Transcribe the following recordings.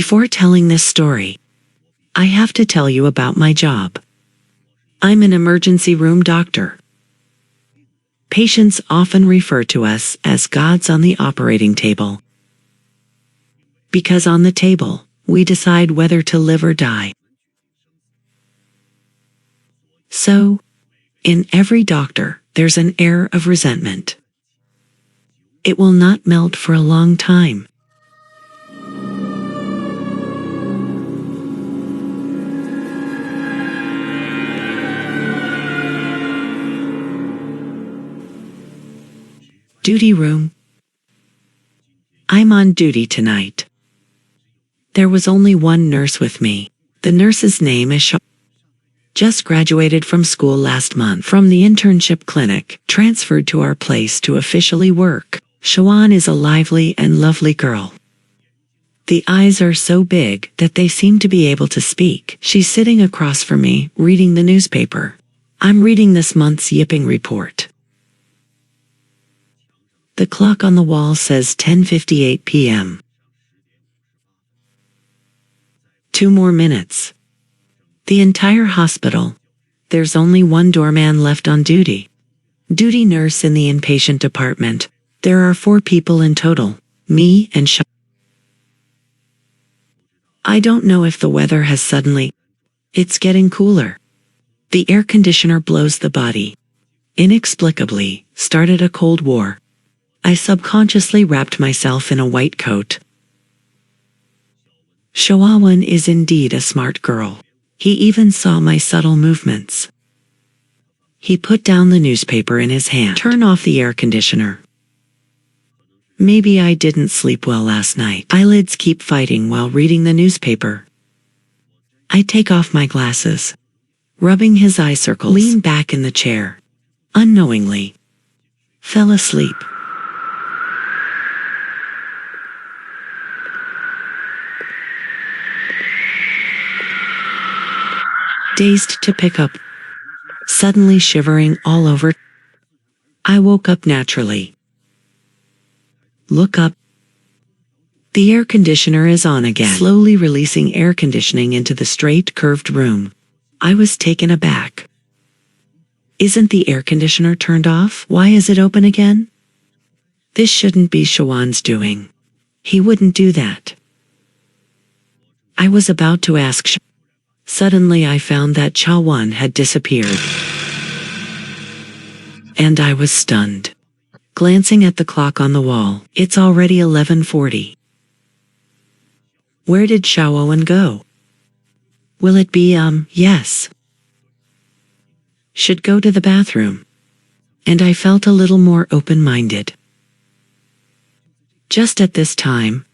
Before telling this story, I have to tell you about my job. I'm an emergency room doctor. Patients often refer to us as gods on the operating table. Because on the table, we decide whether to live or die. So, in every doctor, there's an air of resentment. It will not melt for a long time. Duty room. I'm on duty tonight. There was only one nurse with me. The nurse's name is Shaw. Just graduated from school last month from the internship clinic, transferred to our place to officially work. Shawan is a lively and lovely girl. The eyes are so big that they seem to be able to speak. She's sitting across from me, reading the newspaper. I'm reading this month's yipping report. The clock on the wall says 10:58 p.m. 2 more minutes. The entire hospital. There's only one doorman left on duty. Duty nurse in the inpatient department. There are 4 people in total, me and Shaw. I don't know if the weather has suddenly. It's getting cooler. The air conditioner blows the body. Inexplicably, started a Cold War. I subconsciously wrapped myself in a white coat. Shawan is indeed a smart girl. He even saw my subtle movements. He put down the newspaper in his hand. Turn off the air conditioner. Maybe I didn't sleep well last night. Eyelids keep fighting while reading the newspaper. I take off my glasses. Rubbing his eye circles. Lean back in the chair. Unknowingly. Fell asleep. Dazed to pick up. Suddenly shivering all over. I woke up naturally. Look up. The air conditioner is on again, slowly releasing air conditioning into the straight, curved room. I was taken aback. Isn't the air conditioner turned off? Why is it open again? This shouldn't be Shawan's doing. He wouldn't do that. I was about to ask Suddenly I found that Shawan had disappeared. And I was stunned. Glancing at the clock on the wall, it's already 11:40. Where did Shawan go? Will it be, yes. Should go to the bathroom. And I felt a little more open-minded. Just at this time,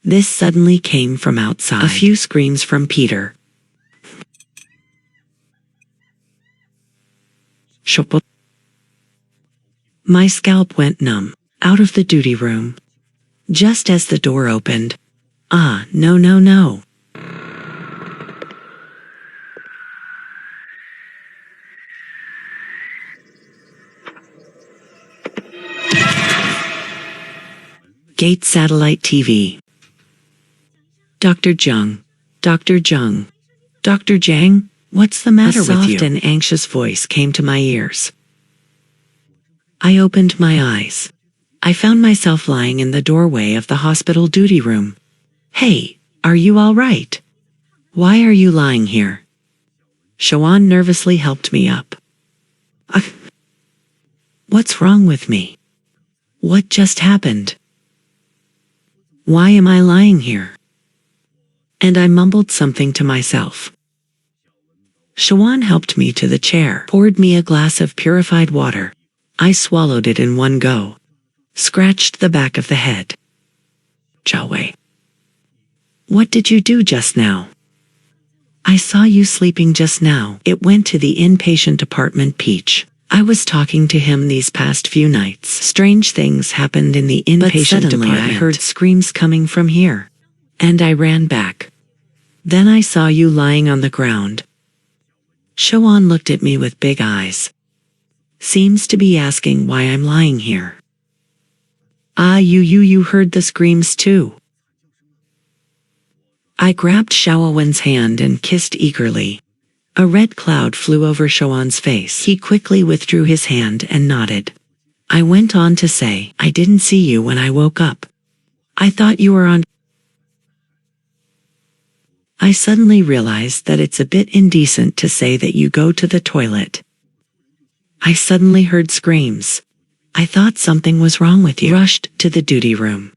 this suddenly came from outside. A few screams from Peter. My scalp went numb, out of the duty room. Just as the door opened. No. Gate Satellite TV. Dr. Jung. Dr. Jung. Dr. Jang, what's the matter with you? A soft and anxious voice came to my ears. I opened my eyes. I found myself lying in the doorway of the hospital duty room. Hey, are you all right? Why are you lying here? Shawan nervously helped me up. What's wrong with me? What just happened? Why am I lying here? And I mumbled something to myself. Shawan helped me to the chair, poured me a glass of purified water. I swallowed it in one go. Scratched the back of the head. Jiawei. What did you do just now? I saw you sleeping just now. It went to the inpatient department, Peach. I was talking to him these past few nights. Strange things happened in the inpatient department. I heard screams coming from here. And I ran back. Then I saw you lying on the ground. Shawan looked at me with big eyes. Seems to be asking why I'm lying here. You heard the screams too. I grabbed Xiaowen's hand and kissed eagerly. A red cloud flew over Xiaowen's face. He quickly withdrew his hand and nodded. I went on to say, I didn't see you when I woke up. I thought you were on. I suddenly realized that it's a bit indecent to say that you go to the toilet. I suddenly heard screams. I thought something was wrong with you. Rushed to the duty room.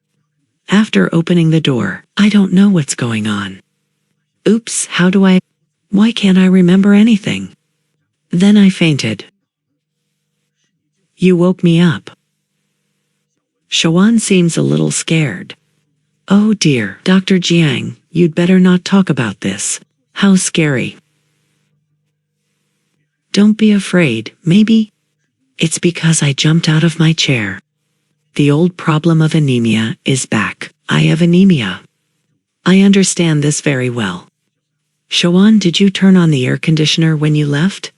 After opening the door, I don't know what's going on. Oops, why can't I remember anything? Then I fainted. You woke me up. Xiaowen seems a little scared. Oh dear, Dr. Jiang, you'd better not talk about this. How scary. Don't be afraid, maybe. It's because I jumped out of my chair. The old problem of anemia is back. I have anemia. I understand this very well. Xiaowen, did you turn on the air conditioner when you left?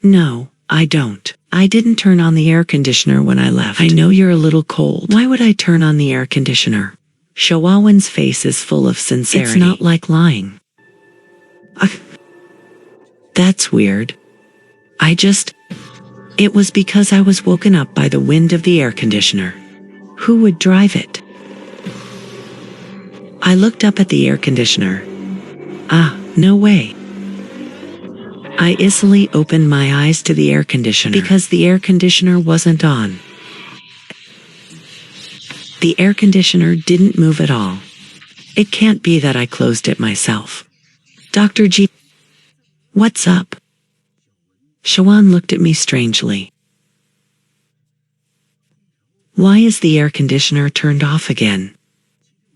No, I don't. I didn't turn on the air conditioner when I left. I know you're a little cold. Why would I turn on the air conditioner? Xiaowen's face is full of sincerity. It's not like lying. That's weird. It was because I was woken up by the wind of the air conditioner. Who would drive it? I looked up at the air conditioner. No way. I easily opened my eyes to the air conditioner because the air conditioner wasn't on. The air conditioner didn't move at all. It can't be that I closed it myself. Dr. G. What's up? Xiaowen looked at me strangely. Why is the air conditioner turned off again?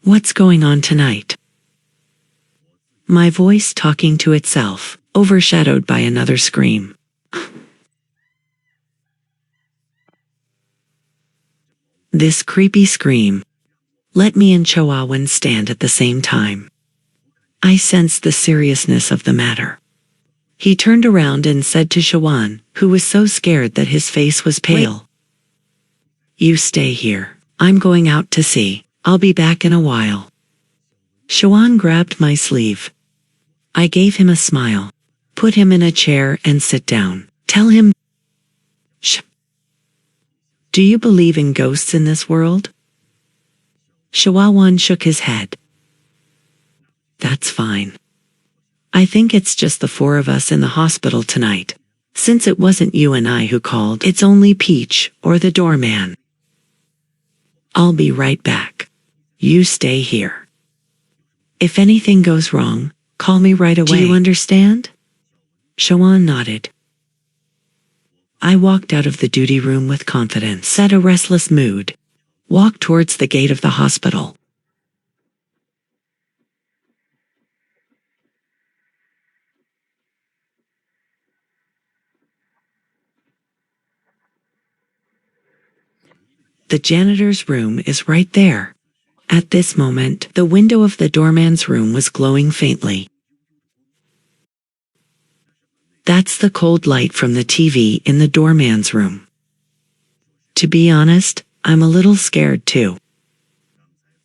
What's going on tonight? My voice talking to itself, overshadowed by another scream. This creepy scream. Let me and Xiaowen stand at the same time. I sensed the seriousness of the matter. He turned around and said to Xiaowen, who was so scared that his face was pale. Wait. You stay here. I'm going out to see. I'll be back in a while. Xiaowen grabbed my sleeve. I gave him a smile. Put him in a chair and sit down. Tell him. Do you believe in ghosts in this world? Xiaowen shook his head. That's fine. I think it's just the four of us in the hospital tonight. Since it wasn't you and I who called, it's only Peach or the doorman. I'll be right back. You stay here. If anything goes wrong, call me right away. Do you understand? Xiaowen nodded. I walked out of the duty room with confidence, set a restless mood, walked towards the gate of the hospital. The janitor's room is right there. At this moment, the window of the doorman's room was glowing faintly. That's the cold light from the TV in the doorman's room. To be honest, I'm a little scared too.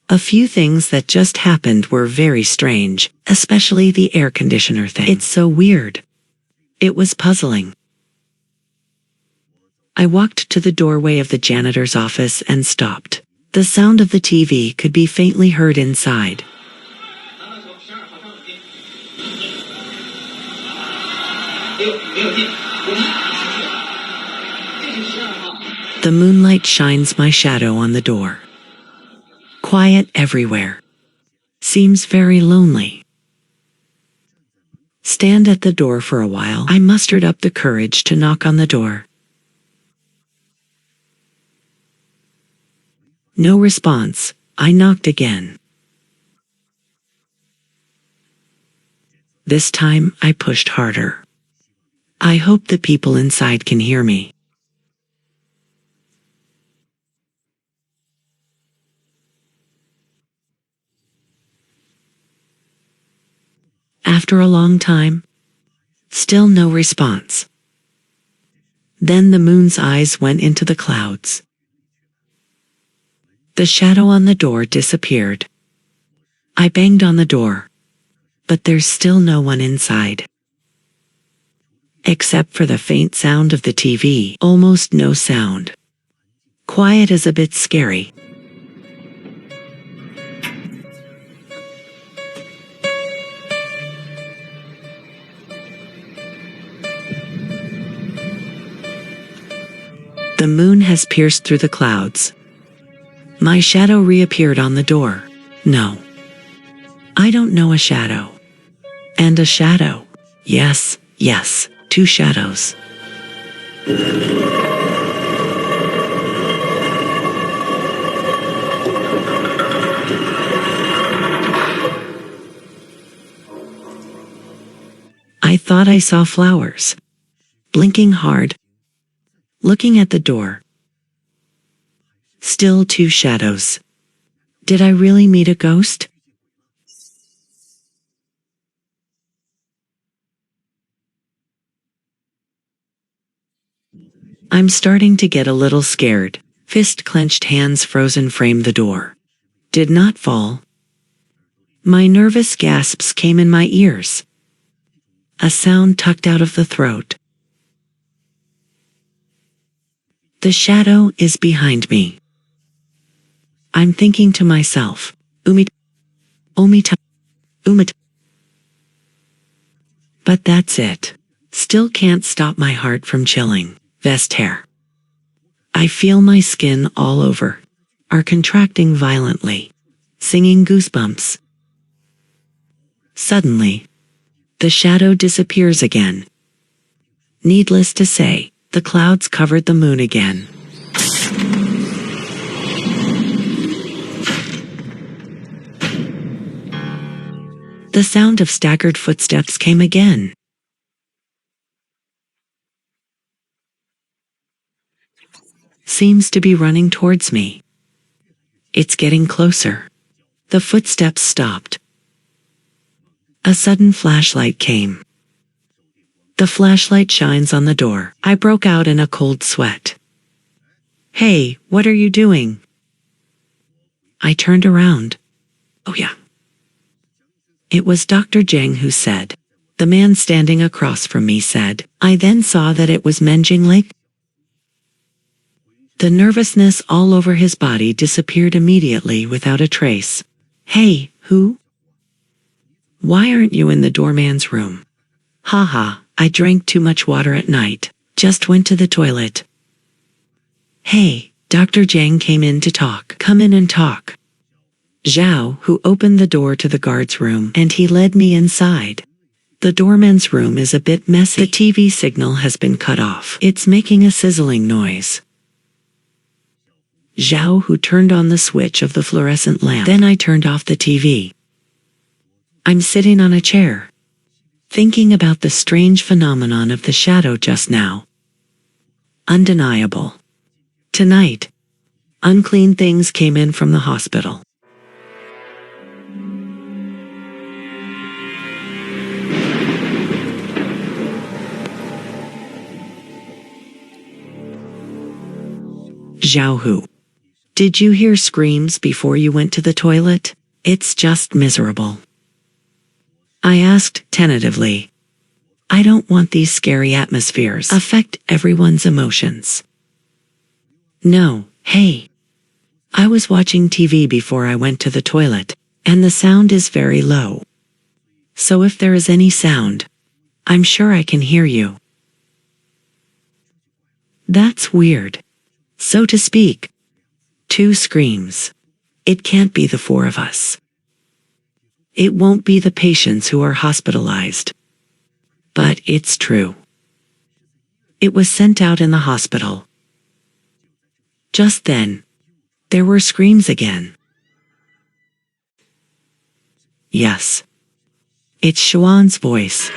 A few things that just happened were very strange, especially the air conditioner thing. It's so weird. It was puzzling. I walked to the doorway of the janitor's office and stopped. The sound of the TV could be faintly heard inside. The moonlight shines my shadow on the door. Quiet everywhere. Seems very lonely. Stand at the door for a while. I mustered up the courage to knock on the door. No response. I knocked again. This time I pushed harder. I hope the people inside can hear me. After a long time, still no response. Then the moon's eyes went into the clouds. The shadow on the door disappeared. I banged on the door, but there's still no one inside. Except for the faint sound of the TV, almost no sound. Quiet is a bit scary. The moon has pierced through the clouds. My shadow reappeared on the door. No. I don't know a shadow. And a shadow. Yes, yes, 2 shadows. I thought I saw flowers. Blinking hard. Looking at the door. Still 2 shadows. Did I really meet a ghost? I'm starting to get a little scared. Fist clenched, hands frozen, framed the door. Did not fall. My nervous gasps came in my ears. A sound tucked out of the throat. The shadow is behind me. I'm thinking to myself, Umita. But that's it. Still can't stop my heart from chilling. Vest hair. I feel my skin all over. Are contracting violently. Singing goosebumps. Suddenly, the shadow disappears again. Needless to say, the clouds covered the moon again. The sound of staggered footsteps came again. Seems to be running towards me. It's getting closer. The footsteps stopped. A sudden flashlight came. The flashlight shines on the door. I broke out in a cold sweat. Hey, what are you doing? I turned around. Oh yeah. It was Dr. Zheng who said. The man standing across from me said. I then saw that it was Menjing. The nervousness all over his body disappeared immediately without a trace. Hey, who? Why aren't you in the doorman's room? Haha, I drank too much water at night. Just went to the toilet. Hey, Dr. Zhang came in to talk. Come in and talk. Zhao, who opened the door to the guard's room, and he led me inside. The doorman's room is a bit messy. The TV signal has been cut off. It's making a sizzling noise. Zhao, who turned on the switch of the fluorescent lamp. Then I turned off the TV. I'm sitting on a chair, thinking about the strange phenomenon of the shadow just now. Undeniable. Tonight, unclean things came in from the hospital. Zhao Hu. Did you hear screams before you went to the toilet? It's just miserable. I asked tentatively. I don't want these scary atmospheres affect everyone's emotions. No, hey. I was watching TV before I went to the toilet, and the sound is very low. So if there is any sound, I'm sure I can hear you. That's weird. So to speak. 2 screams. It can't be the 4 of us. It won't be the patients who are hospitalized. But it's true. It was sent out in the hospital. Just then, there were screams again. Yes. It's Xuan's voice.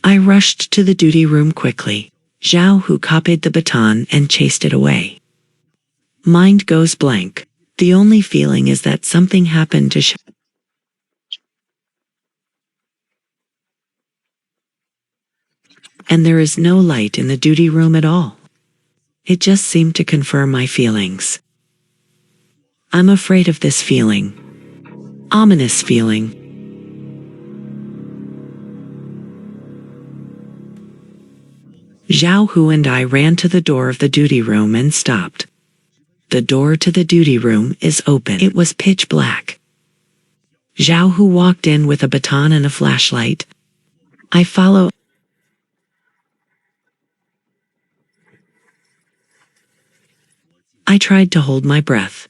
I rushed to the duty room quickly. Zhao Hu copied the baton and chased it away. Mind goes blank. The only feeling is that something happened to Zhao. And there is no light in the duty room at all. It just seemed to confirm my feelings. I'm afraid of this feeling. Ominous feeling. Zhao Hu and I ran to the door of the duty room and stopped. The door to the duty room is open. It was pitch black. Zhao Hu walked in with a baton and a flashlight. I followed. I tried to hold my breath.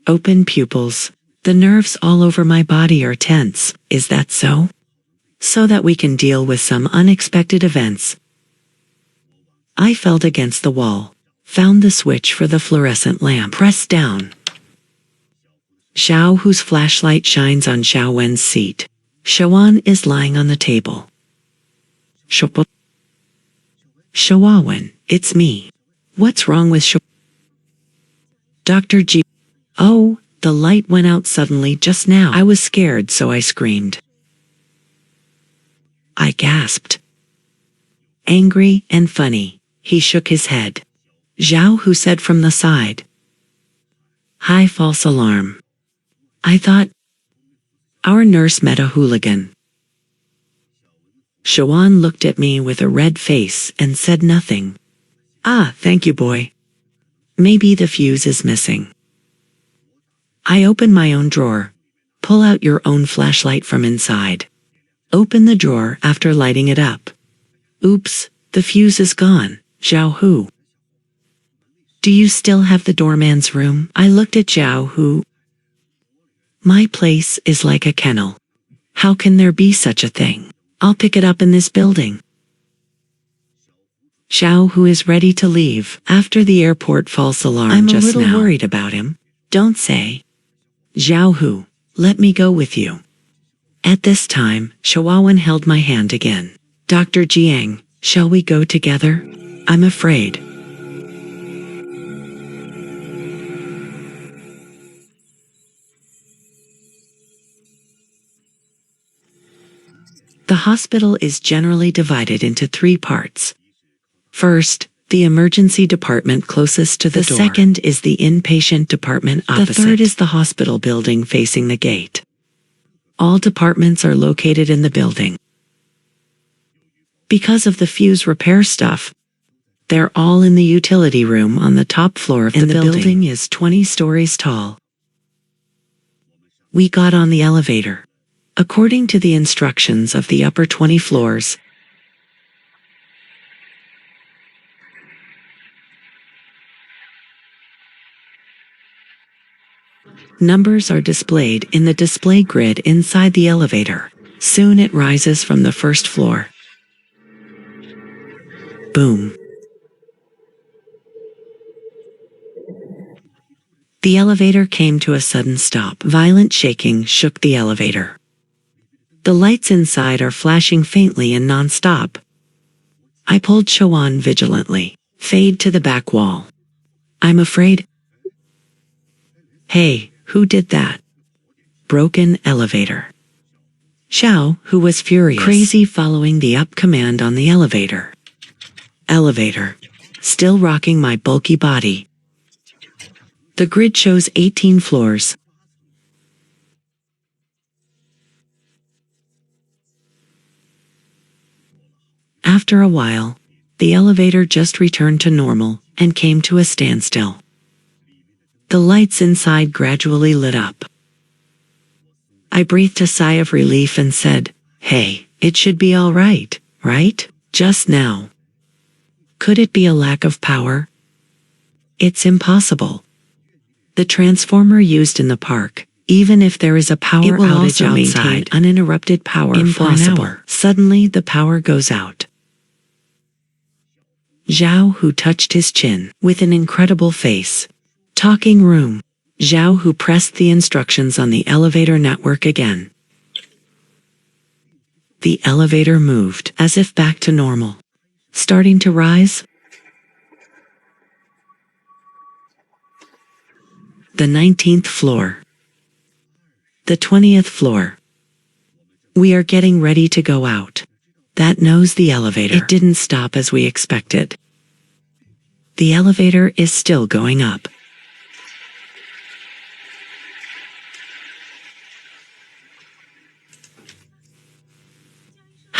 Open pupils. The nerves all over my body are tense. Is that so? So that we can deal with some unexpected events. I felt against the wall. Found the switch for the fluorescent lamp. Pressed down. Xiao Hu's flashlight shines on Xiao Wen's seat. Xiaowan is lying on the table. Xiao Wen, it's me. What's wrong with Xiao? Dr. G. Oh, the light went out suddenly just now. I was scared, so I screamed. I gasped. Angry and funny, he shook his head. Zhao Hu said from the side. High false alarm. I thought. Our nurse met a hooligan. Xiaowan looked at me with a red face and said nothing. Ah, thank you, boy. Maybe the fuse is missing. I open my own drawer. Pull out your own flashlight from inside. Open the drawer after lighting it up. Oops, the fuse is gone, Zhao Hu. Do you still have the doorman's room? I looked at Zhao Hu. My place is like a kennel. How can there be such a thing? I'll pick it up in this building. Xiao Hu is ready to leave after the airport false alarm just now. I'm a little worried about him. Don't say. Zhao Hu, let me go with you. At this time, Xiaowan held my hand again. Dr. Jiang, shall we go together? I'm afraid. The hospital is generally divided into 3 parts. First, the emergency department closest to the door. The second is the inpatient department opposite. The third is the hospital building facing the gate. All departments are located in the building. Because of the fuse repair stuff, they're all in the utility room on the top floor of the building. And the building is 20 stories tall. We got on the elevator. According to the instructions of the upper 20 floors, numbers are displayed in the display grid inside the elevator. Soon it rises from the first floor. Boom. The elevator came to a sudden stop. Violent shaking shook the elevator. The lights inside are flashing faintly and non-stop. I pulled Xiaowan vigilantly. Fade to the back wall. I'm afraid. Hey, who did that? Broken elevator. Xiao, who was furious. Crazy following the up command on the elevator. Elevator. Still rocking my bulky body. The grid shows 18 floors. After a while, the elevator just returned to normal and came to a standstill. The lights inside gradually lit up. I breathed a sigh of relief and said, Hey, it should be all right, right? Just now. Could it be a lack of power? It's impossible. The transformer used in the park, even if there is a power outage outside, uninterrupted power for an hour. Suddenly the power goes out. Zhao Hu touched his chin with an incredible face. Talking room. Zhao Hu pressed the instructions on the elevator network again. The elevator moved as if back to normal. Starting to rise. The 19th floor. The 20th floor. We are getting ready to go out. That knows the elevator. It didn't stop as we expected. The elevator is still going up.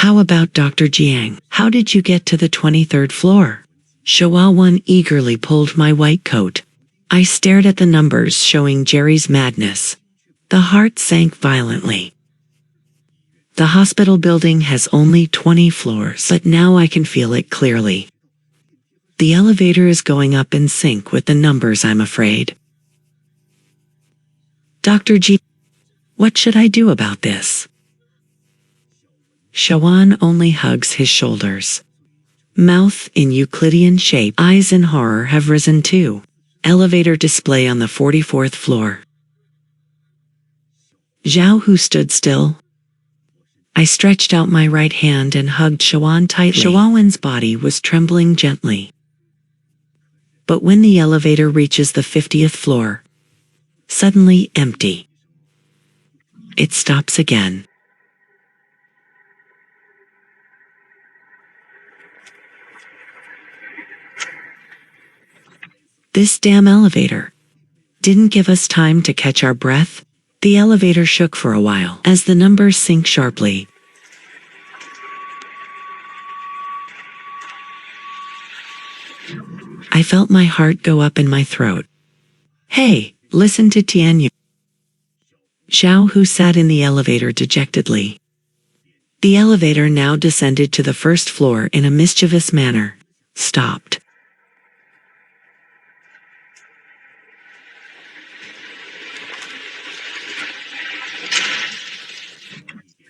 How about Dr. Jiang? How did you get to the 23rd floor? Shaowan eagerly pulled my white coat. I stared at the numbers showing Jerry's madness. The heart sank violently. The hospital building has only 20 floors, but now I can feel it clearly. The elevator is going up in sync with the numbers, I'm afraid. Dr. G, what should I do about this? Shaowan only hugs his shoulders. Mouth in Euclidean shape, eyes in horror have risen too. Elevator display on the 44th floor. Zhao Hu stood still. I stretched out my right hand and hugged Shaowan tightly. Shaowan's body was trembling gently. But when the elevator reaches the 50th floor, suddenly empty. It stops again. This damn elevator didn't give us time to catch our breath. The elevator shook for a while as the numbers sank sharply. I felt my heart go up in my throat. Hey, listen to Tianyu. Zhao Hu sat in the elevator dejectedly. The elevator now descended to the first floor in a mischievous manner. Stopped.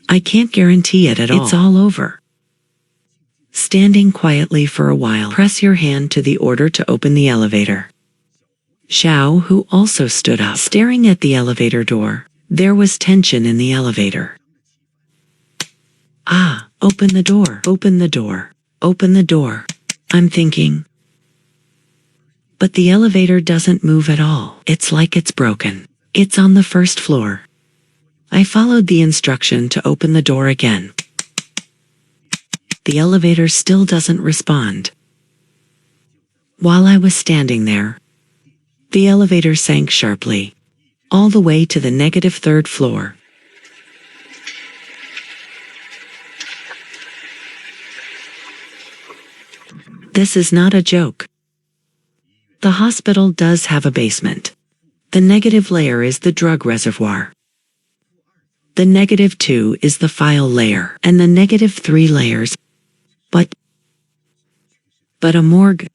I can't guarantee it at all. It's all over. Standing quietly for a while, press your hand to the order to open the elevator. Zhao Hu also stood up, staring at the elevator door. There was tension in the elevator. Ah, open the door, open the door, open the door, I'm thinking. But the elevator doesn't move at all. It's like it's broken. It's on the first floor. I followed the instruction to open the door again. The elevator still doesn't respond. While I was standing there, the elevator sank sharply, all the way to the -3rd floor. This is not a joke. The hospital does have a basement. The negative layer is the drug reservoir. The -2 is the file layer, and the -3 layers. But a morgue,